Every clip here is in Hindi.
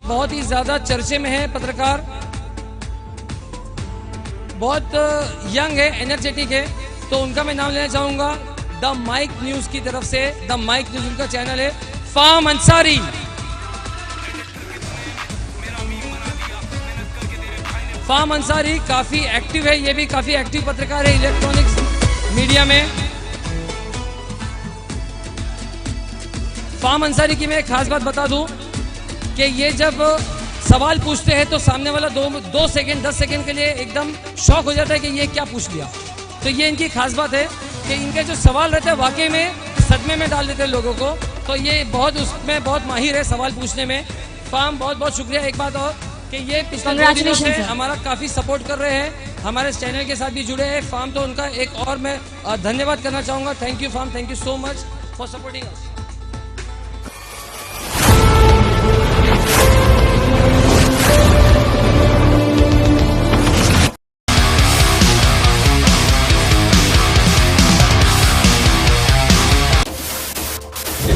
बहुत ही ज्यादा चर्चे में है पत्रकार, बहुत यंग है, एनर्जेटिक है, तो उनका मैं नाम लेना चाहूंगा द माइक न्यूज की तरफ से। द माइक न्यूज उनका चैनल है। फाहम अंसारी, फाहम अंसारी काफी एक्टिव है, ये भी काफी एक्टिव पत्रकार है इलेक्ट्रॉनिक्स मीडिया में। फाहम अंसारी की मैं एक खास बात बता दूं कि ये जब सवाल पूछते हैं तो सामने वाला 2 सेकंड 10 सेकंड के लिए एकदम शॉक हो जाता है कि ये क्या पूछ लिया। तो ये इनकी खास बात है कि इनके जो सवाल रहते हैं वाकई में सदमे में डाल देते हैं लोगों को। तो ये बहुत उसमें बहुत माहिर है सवाल पूछने में। फाहम बहुत बहुत शुक्रिया। एक बात और कि ये पिछले 2 दिनों से हमारा काफ़ी सपोर्ट कर रहे हैं, हमारे चैनल के साथ भी जुड़े हैं फाहम। तो उनका एक और मैं धन्यवाद करना चाहूँगा। Thank you Faham, thank you so much for supporting us.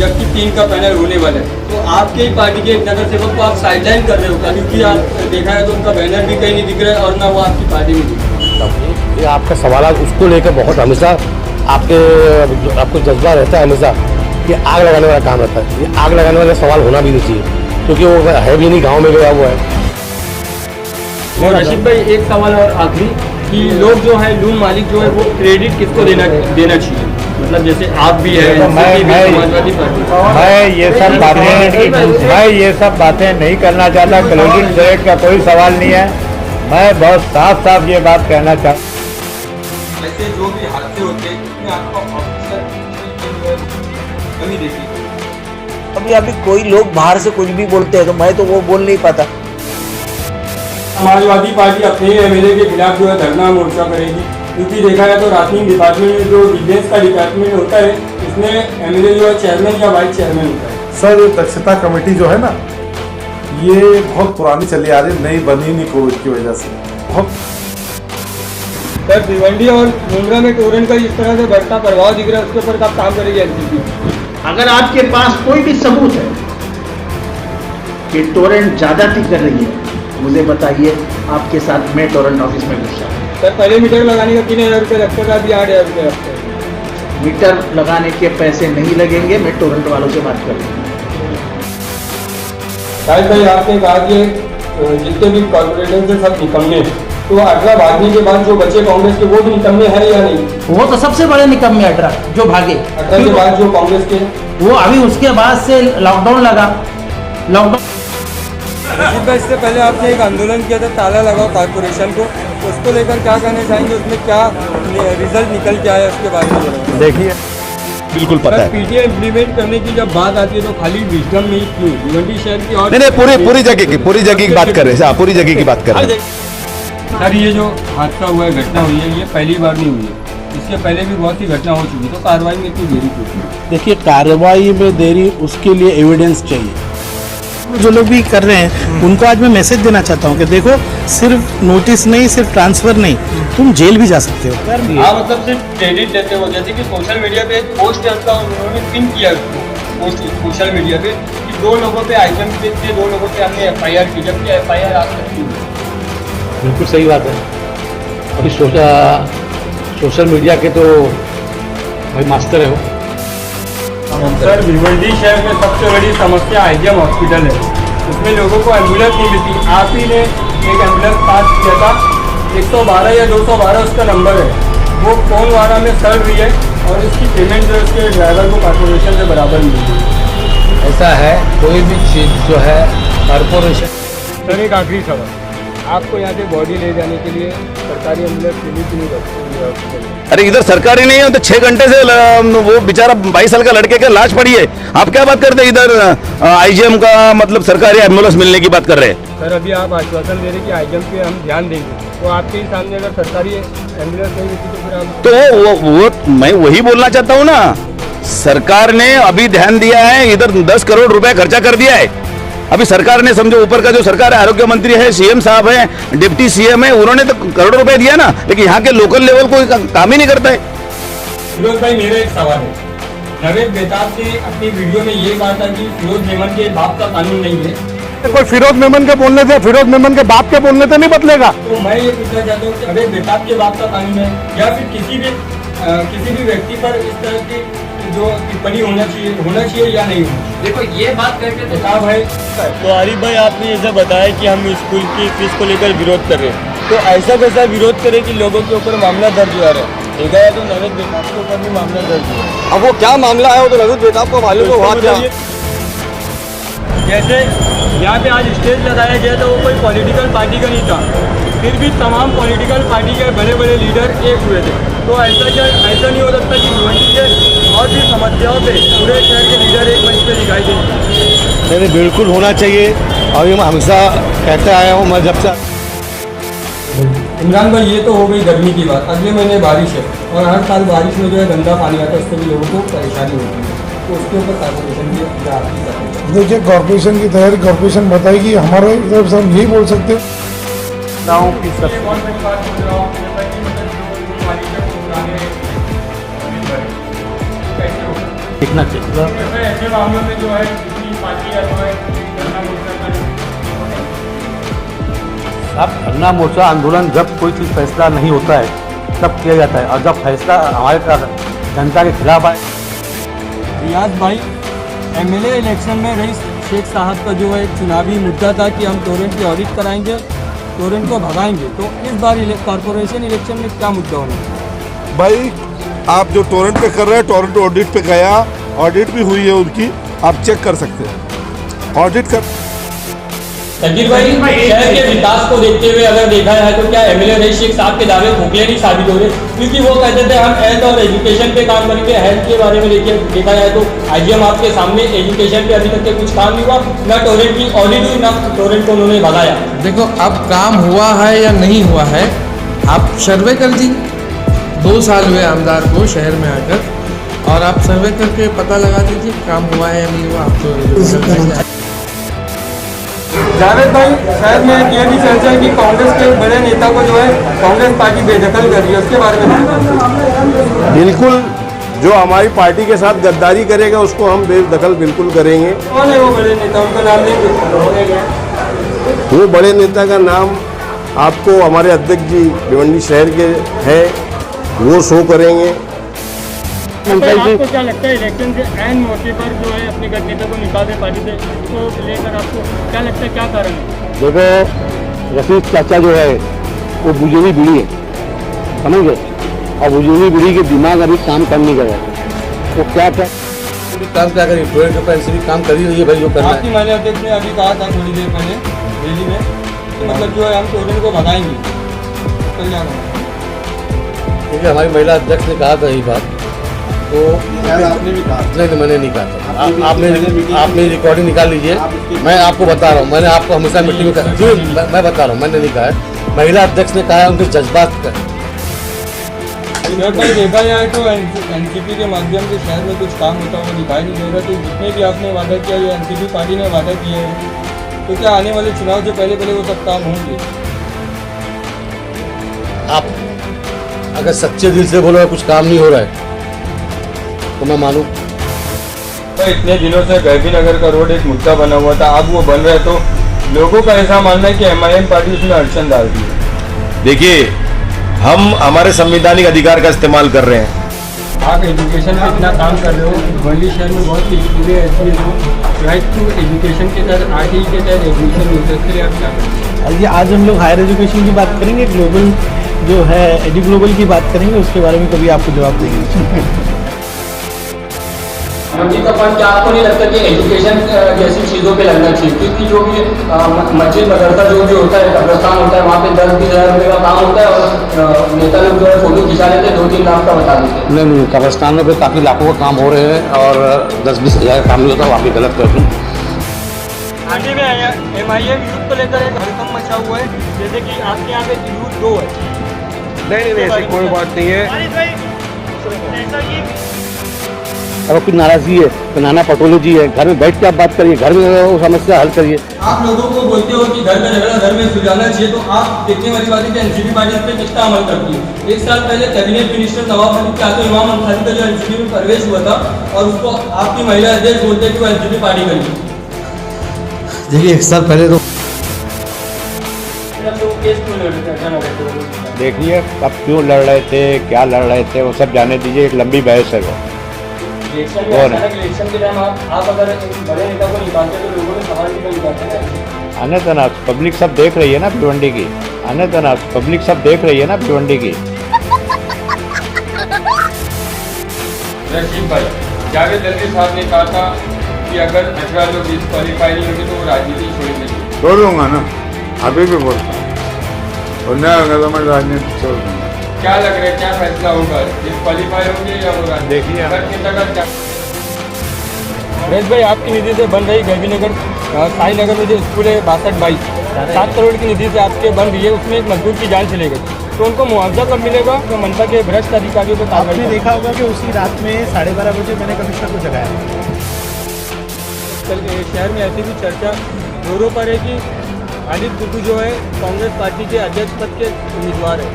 जबकि 3 का पैनल होने वाला है, तो आपके ही पार्टी के एक नगर सेवक को आप साइडलाइन कर रहे हो क्या? क्योंकि आप देखा है तो उनका बैनर भी कहीं नहीं दिख रहा है और ना वो आपकी पार्टी में दिख रहा है। ये आपका सवाल उसको लेकर बहुत हमेशा आपको जज्बा रहता है हमेशा कि आग लगाने वाला काम रहता है। ये आग लगाने वाला सवाल होना भी नहीं चाहिए क्योंकि वो है भी नहीं, गाँव में गया हुआ है। और रशीद भाई एक सवाल और आखिरी कि लोग जो है लून मालिक जो है वो क्रेडिट किसको देना चाहिए? मतलब जैसे आप भी है समाजवादी पार्टी, मैं ये सब बातें नहीं करना चाहता। क्लोजिंग पीरियड का कोई सवाल नहीं है। मैं बहुत साफ साफ ये बात कहना चाहता हूँ। ऐसे जो भी हादसे होते हैं उसमें आपको ऑफिसर कमी देखी। अभी कोई लोग बाहर से कुछ भी बोलते हैं तो मैं तो वो बोल नहीं पाता। समाजवादी पार्टी अपने एमएलए के खिलाफ जो है धरना मोर्चा करेगी, क्योंकि देखा है तो राजनीतिक डिपार्टमेंट में जो डिफेंस का डिपार्टमेंट होता है इसमें एमएलए जो है चेयरमैन या वाइस चेयरमैन होता है। सर दक्षता कमेटी जो है ना, ये बहुत पुरानी चली आ रही, नई बनी नहीं कोविड की वजह से। बहुत सर भिवंडी और मुंद्रा में टोरेंट का इस तरह से बढ़ता प्रभाव दिख रहा है, उसके ऊपर आप काम करेंगे एनसीपी? अगर आपके पास कोई भी सबूत है कि टोरेंट ज्यादती कर रही है, मुझे बताइए, आपके साथ मैं टोरेंट ऑफिस में घुस जाऊँ। सर पहले मीटर लगाने का 3000 रुपये लगता था, अभी 8000 रुपये लगता है। मीटर लगाने के पैसे नहीं लगेंगे, मैं टोरेंट वालों से बात कर लूँगा। शायद भाई आपने कहा कि जितने भी कॉर्पोरेशन से सब निकम्मे, तो 18 भागने के बाद जो बचे कांग्रेस के वो भी निकम्मे हैं या नहीं? वो तो सबसे बड़े निकम्मे 18 जो भागे। 18 के बाद जो कांग्रेस के वो अभी उसके बाद से लॉकडाउन लगा, लॉकडाउन। इससे पहले आपने एक आंदोलन किया था ताला लगाओ कॉर्पोरेशन को, उसको लेकर क्या कहना चाहेंगे? उसमें क्या रिजल्ट निकल के आया उसके बारे में देखिए, बिल्कुल पता है। पीटीए इम्प्लीमेंट करने की जब बात आती है तो खाली विजडम में ही क्यों? भिवंडी शहर की और नहीं पूरी जगह की बात कर रहे हैं, पूरी जगह की बात कर रहे हैं। सर ये जो हादसा हुआ है, घटना हुई है, ये पहली बार नहीं हुई है, इससे पहले भी बहुत सी घटना हो चुकी, तो कार्रवाई में इतनी देरी क्यों? देखिए, कार्रवाई में देरी, उसके लिए एविडेंस चाहिए। जो लोग भी कर रहे हैं उनको आज मैं मैसेज देना चाहता हूं कि देखो, सिर्फ नोटिस नहीं, सिर्फ ट्रांसफर नहीं, तुम जेल भी जा सकते हो। हाँ, मतलब सिर्फ क्रेडिट देते हो, जैसे कि सोशल मीडिया पे एक पोस्ट है उसका उन्होंने पिन किया पोस्ट सोशल मीडिया पे कि 2 लोगों पे आइटम पे थे, 2 लोगों पे हमने FIR की, जबकि FIR आज तक नहीं हुई। बिल्कुल सही बात है। अभी सोशल मीडिया के तो भाई मास्टर है वो। सर भिवंडी शहर में सबसे बड़ी समस्या IGM हॉस्पिटल है, उसमें लोगों को एम्बुलेंस नहीं मिलती। आप ही ने एक एम्बुलेंस पास किया था, 112 या 212 उसका नंबर है, वो कौनवाड़ा में सड़ रही है और इसकी पेमेंट जो उसके ड्राइवर को कॉर्पोरेशन से बराबर मिल रही है। ऐसा है, कोई भी चीज़ जो है कॉर्पोरेशन। सर एक आखिरी सवाल, आपको यहाँ से बॉडी ले जाने के लिए सरकारी एम्बुलेंस मिली कि नहीं? अरे इधर सरकारी नहीं है तो 6 घंटे से वो बेचारा 22 साल का लड़के का लाश पड़ी है। आप क्या बात करते हैं? इधर IGM का मतलब सरकारी एम्बुलेंस मिलने की बात कर रहे हैं। सर अभी आप आश्वासन दे रहे हैं कि IGM पे हम ध्यान देंगे, तो आपके ही सामने अगर सरकारी एम्बुलेंस नहीं मिलती तो फिर आप वो मैं वही बोलना चाहता हूँ ना, सरकार ने अभी ध्यान दिया है, इधर 10 करोड़ रुपए खर्चा कर दिया है। अभी सरकार ने समझो, ऊपर का जो सरकार है, आरोग्य मंत्री है, CM साहब है, डिप्टी CM है, उन्होंने तो करोड़ों रुपए दिया ना, लेकिन यहाँ के लोकल लेवल को काम ही नहीं करता है। फिरोज भाई मेरा एक सवाल है, नवेद बेताब ने अपनी वीडियो में ये कहा था कि फिरोज मेमन के बाप का कानून नहीं है, कोई फिरोज मेमन के बोलने से, फिरोज मेमन के बाप के बोलने से नहीं बदलेगा। तो मैं ये पूछना चाहता हूँ कि अगर बेताब के बाप का कानून है या फिर किसी भी व्यक्ति पर इस तरह की जो टिप्पणी होना चाहिए या नहीं होना चाहिए। देखो ये बात करके तो बेताब है। तो आरिफ भाई आपने जैसे बताया कि हम स्कूल की फीस को लेकर विरोध कर रहे हैं, तो ऐसा कैसा विरोध करें कि लोगों के ऊपर मामला दर्ज हुआ है? देखा है तो नवनीत बेताब के ऊपर भी मामला दर्ज हुआ है। अब वो क्या मामला है वो तो नवनीत बेताब को मालूम है। वहाँ क्या जैसे यहाँ पे आज स्टेज लगाया गया था, वो कोई पॉलिटिकल पार्टी का नहीं था, फिर भी तमाम पॉलिटिकल पार्टी के बड़े बड़े लीडर एक हुए थे। तो ऐसा नहीं हो सकता कि भिवंडी के और भी समस्याओं पे पूरे शहर के लीडर एक मंच पे दिखाई देंगे? नहीं, बिल्कुल होना चाहिए। और ये मैं हमेशा कहता आया हूँ, मैं जब से। इमरान भाई, ये तो हो गई गर्मी की बात। अगले महीने बारिश है और हर साल बारिश में जो है गंदा पानी आता है, उससे भी लोगों को परेशानी होती है। तो उसके ऊपर कॉर्पोरेशन की क्या आपकी करनी है? देखिए, कॉर्पोरेशन की तैयारी कॉर्पोरेशन बताएगी। हमारे तरफ से हम यही बोल सकते हैं देखना चाहिए। ऐसे मामलों में जो है पार्टी या जो है अब धरना मोर्चा आंदोलन जब कोई चीज़ फैसला नहीं होता है तब किया जाता है, और जब फैसला हमारे जनता के खिलाफ आए। रियाज भाई, एमएलए इलेक्शन में रईस शेख साहब का जो है चुनावी मुद्दा था कि हम टोरेंट की ऑडिट कराएंगे, टोरेंट को भगाएंगे। तो इस बार कॉर्पोरेशन इलेक्शन में क्या मुद्दा होना? भाई, आप जो टोरेंट पे कर रहे हैं, टोरेंट ऑडिट पे गया, ऑडिट भी हुई है उनकी, आप चेक कर सकते हैं। ऑडिट कर तकीर भाई, शहर के विकास को देखते हुए अगर देखा जाए तो क्या एमएलए रईस शेख साहब के दावे खोखले नहीं साबित हो रहे? क्योंकि वो कहते थे हम हेल्थ और एजुकेशन पे काम करेंगे। हेल्थ के बारे में देखा जाए तो आईजीएम आपके सामने, एजुकेशन पे अभी तक के कुछ काम नहीं हुआ, ना टोरेंट की ऑडिट हुई, ना टोरेंट को उन्होंने भगाया। देखो, अब काम हुआ है या नहीं हुआ है, आप सर्वे कर दीजिए। 2 साल हुए आमदार को शहर में आकर, और आप सर्वे करके पता लगा दीजिए काम हुआ है या नहीं हुआ। आप जावेद भाई, शहर में ये भी चर्चा है कि कांग्रेस के बड़े नेता को जो है कांग्रेस पार्टी बेदखल कर रही है, उसके बारे में? बिल्कुल, जो हमारी पार्टी के साथ गद्दारी करेगा उसको हम बेदखल बिल्कुल करेंगे। कौन है वो बड़े नेता, उनका नाम लेंगे? वो बड़े नेता का नाम आपको हमारे अध्यक्ष जी भिवंडी शहर के हैं, वो शो करेंगे। आपको क्या लगता है इलेक्शन के ऐन मौके पर जो है अपने नेता को निकाल दे पार्टी से, इसको लेकर आपको क्या लगता है, क्या कारण है? देखो, रशीद चाचा जो है वो बुजुर्ग बुढ़ी है, समझ गए, और बुजुर्ग बुढ़ी के दिमाग अभी काम कर नहीं कर रहा। वो क्या काम क्या करिए, टोरेंट के पैसे भी काम करी रही है भाई, जो करना है। आपकी महिला अध्यक्ष ने अभी कहा था थोड़ी देर पहले दिल्ली में कि मतलब जो है हम टोरेंट को भगाएंगे, तो क्या क्योंकि हमारी महिला अध्यक्ष ने कहा था यही बात, तो आपने भी कहा? नहीं, मैंने नहीं कहा था। आपने रिकॉर्डिंग निकाल लीजिए, मैं आपको बता रहा हूँ। मैंने आपको हमेशा मिट्टी में मैं बता रहा हूँ, मैंने नहीं कहा है। महिला अध्यक्ष ने कहा है, उनके जज्बात का। देखा जाए तो एनसीपी के माध्यम से शहर में कुछ काम होता हुआ दिखाई नहीं दे रहा। तो जितने भी आपने वादा किया, जो एनसीपी पार्टी ने वादा किया है, तो क्या आने वाले चुनाव से पहले वो सब काम होंगे? आप अगर सच्चे दिल से बोलो कुछ काम नहीं हो रहा है तो मैं मानूं। तो इतने दिनों से गैबी नगर का रोड एक मुद्दा बना हुआ था, अब वो बन रहा है, तो लोगों का ऐसा मानना है कि एमआईएम पार्टी उसमें अड़चन डाल दी है। देखिए, हम हमारे संवैधानिक अधिकार का इस्तेमाल कर रहे हैं। आप एजुकेशन में इतना काम कर रहे हो, भिवंडी शहर में बहुत सी चीज़ें ऐसी हैं, राइट टू एजुकेशन के तहत, आरटीई के तहत एजुकेशन मिलता है, इसके लिए आप क्या करें? ये आज हम लोग हायर एजुकेशन की बात करेंगे, ग्लोबल जो है एडी ग्लोबल की बात करेंगे, उसके बारे में कभी आपको जवाब देंगे। मस्जिद का फंड क्या आपको नहीं लगता कि एजुकेशन जैसी चीज़ों पे लगना चाहिए? क्योंकि जो भी मस्जिद मदरसा जो भी होता है, कब्रस्तान होता है, वहाँ पे 10-20 हज़ार रुपये का काम होता है, और नेता लोग जो है फोटो खिंचा लेते हैं, 2-3 लाख का बता देते हैं। नहीं, कब्रस्तान में काफ़ी लाखों का काम हो रहे हैं, और 10-20 हज़ार का काम नहीं होता, वहाँ पे गलत कर दूँ। आगे में एमआईएम यूथ को लेकर एक हड़कंप मचा हुआ है, जैसे कि आपके यहाँ पे यूथ 2 है। नहीं, ऐसी कोई बात नहीं है। अगर कुछ नाराजगी है तो नाना पटोले जी है, घर में बैठ के आप बात करिए, घर में वो समस्या हल करिए। आप लोगों को बोलते हो कि घर का झगड़ा घर में सुलझाना चाहिए, तो आप देखने वाली बात है कि एनसीपी पार्टी इस पर कितना अमल करती है। 1 साल पहले कैबिनेट मिनिस्टर नवाब मलिक के हाथों इमाम अंसारी का जो एनसीपी में प्रवेश हुआ था, और उसको आपकी महिला अध्यक्ष बोलते हैं कि वो एनसीपी पार्टी करी। देखिए 1 साल पहले तो देखिए अब क्यों लड़ रहे थे, क्या लड़ रहे थे, वो सब जाने दीजिए, एक लंबी बहस है वो। इलेक्शन के टाइम आप अगर एक बड़े नेता को निकालते तो लोगों ने सवाल भी निकालते हैं। आने तना पब्लिक सब देख रही है ना भिवंडी की, आने तना पब्लिक सब देख रही है ना भिवंडी की। रशीद भाई, जावेद जल्दी साहब ने कहा था कि अगर 18 लोग डिस्क्वालीफाई नहीं होंगे तो वो राजनीति छोड़ेंगे। छोड़ दूंगा ना, अभी भी बोलता हूँ, और नहीं होगा तो मैं राजनीति छोड़ दूंगा। क्या लग रहा है, क्या फैसला होगा, डिस्क्वालीफाई होंगे या वो राजनीति? देखिए अगर कितना का क्या नरेश भाई, आपकी निधि से बन रही गैबी नगर साई नगर में जो स्कूल है 62-22 7 करोड़ की निधि से आपके बन रही है, उसमें एक मजदूर की जान चली गई, तो उनको मुआवजा कब मिलेगा? तो मनपा के भ्रष्ट अधिकारियों को आपने देखा होगा कि उसी रात में 12:30 बजे मैंने कमिश्नर को जगाया। शहर में ऐसी भी चर्चा जोरों पर है कि अनिल गुड्डू जो है कांग्रेस पार्टी के अध्यक्ष पद के उम्मीदवार है।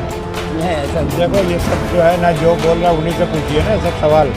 देखो ये सब जो है ना, जो बोल रहा है उन्हीं से पूछिए ना सब सवाल।